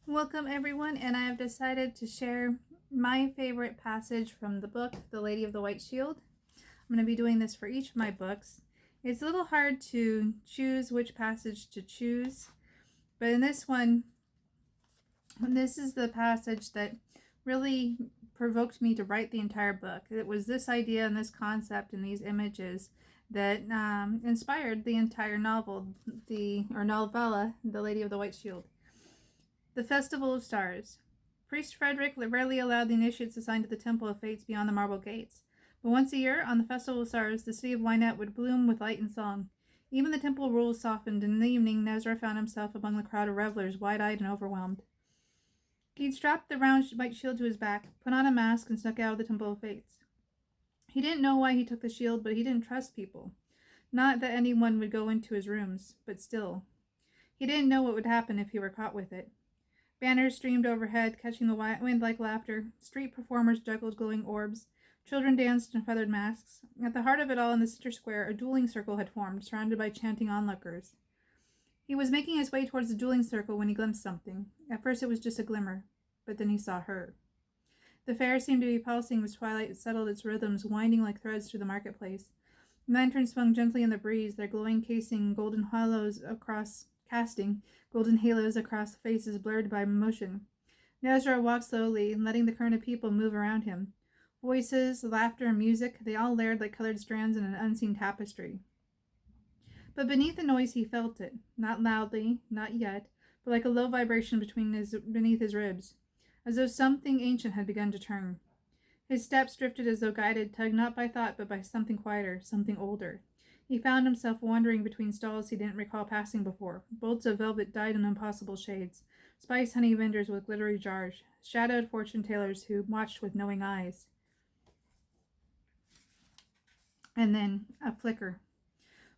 Welcome everyone, and I have decided to share my favorite passage from the book, The Lady of the White Shield. I'm going to be doing this for each of my books. It's a little hard to choose which passage to choose, but in this one, this is the passage that really provoked me to write the entire book. It was this idea and this concept and these images that inspired the entire novel, novella, The Lady of the White Shield. The Festival of Stars. Priest Frederick rarely allowed the initiates assigned to the Temple of Fates beyond the marble gates. But once a year, on the Festival of Stars, the city of Wynette would bloom with light and song. Even the temple rules softened, and in the evening, Nezra found himself among the crowd of revelers, wide-eyed and overwhelmed. He'd strapped the round white shield to his back, put on a mask, and snuck out of the Temple of Fates. He didn't know why he took the shield, but he didn't trust people. Not that anyone would go into his rooms, but still. He didn't know what would happen if he were caught with it. Banners streamed overhead, catching the wind like laughter. Street performers juggled glowing orbs. Children danced in feathered masks. At the heart of it all, in the center square, a dueling circle had formed, surrounded by chanting onlookers. He was making his way towards the dueling circle when he glimpsed something. At first it was just a glimmer, but then he saw her. The fair seemed to be pulsing as twilight settled its rhythms, winding like threads through the marketplace. Lanterns swung gently in the breeze, their glowing casting golden halos across faces blurred by motion. Nezra walked slowly, letting the current of people move around him. Voices, laughter, and music, they all layered like colored strands in an unseen tapestry. But beneath the noise he felt it, not loudly, not yet, but like a low vibration beneath his ribs, as though something ancient had begun to turn. His steps drifted as though guided, tugged not by thought, but by something quieter, something older. He found himself wandering between stalls he didn't recall passing before, bolts of velvet dyed in impossible shades, spice honey vendors with glittery jars, shadowed fortune tellers who watched with knowing eyes. And then a flicker.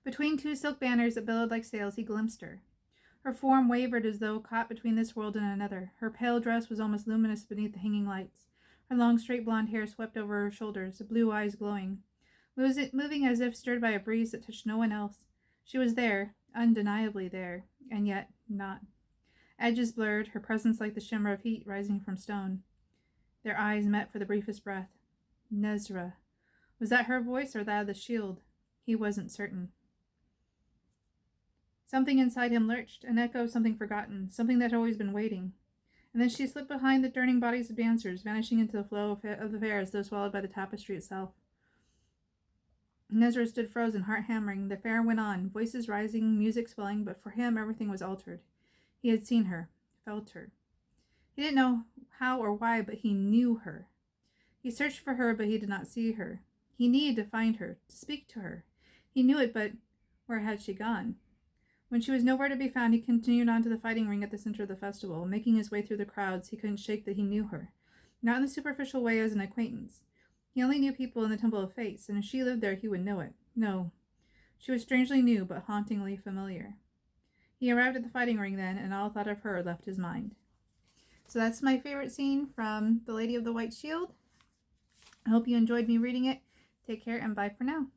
Between two silk banners that billowed like sails, he glimpsed her. Her form wavered as though caught between this world and another. Her pale dress was almost luminous beneath the hanging lights. Her long, straight blonde hair swept over her shoulders, the blue eyes glowing. Moving as if stirred by a breeze that touched no one else. She was there, undeniably there, and yet not. Edges blurred, her presence like the shimmer of heat rising from stone. Their eyes met for the briefest breath. Nezra. Was that her voice or that of the shield? He wasn't certain. Something inside him lurched, an echo of something forgotten, something that had always been waiting. And then she slipped behind the turning bodies of dancers, vanishing into the flow of the fair as though swallowed by the tapestry itself. Nezra stood frozen, heart hammering. The fair went on, voices rising, music swelling, but for him everything was altered. He had seen her, felt her. He didn't know how or why, but he knew her. He searched for her, but he did not see her. He needed to find her, to speak to her. He knew it, but where had she gone? When she was nowhere to be found, he continued on to the fighting ring at the center of the festival. Making his way through the crowds, he couldn't shake that he knew her. Not in the superficial way as an acquaintance. He only knew people in the Temple of Fates, and if she lived there, he would know it. No. She was strangely new, but hauntingly familiar. He arrived at the fighting ring then, and all thought of her left his mind. So that's my favorite scene from The Lady of the White Shield. I hope you enjoyed me reading it. Take care, and bye for now.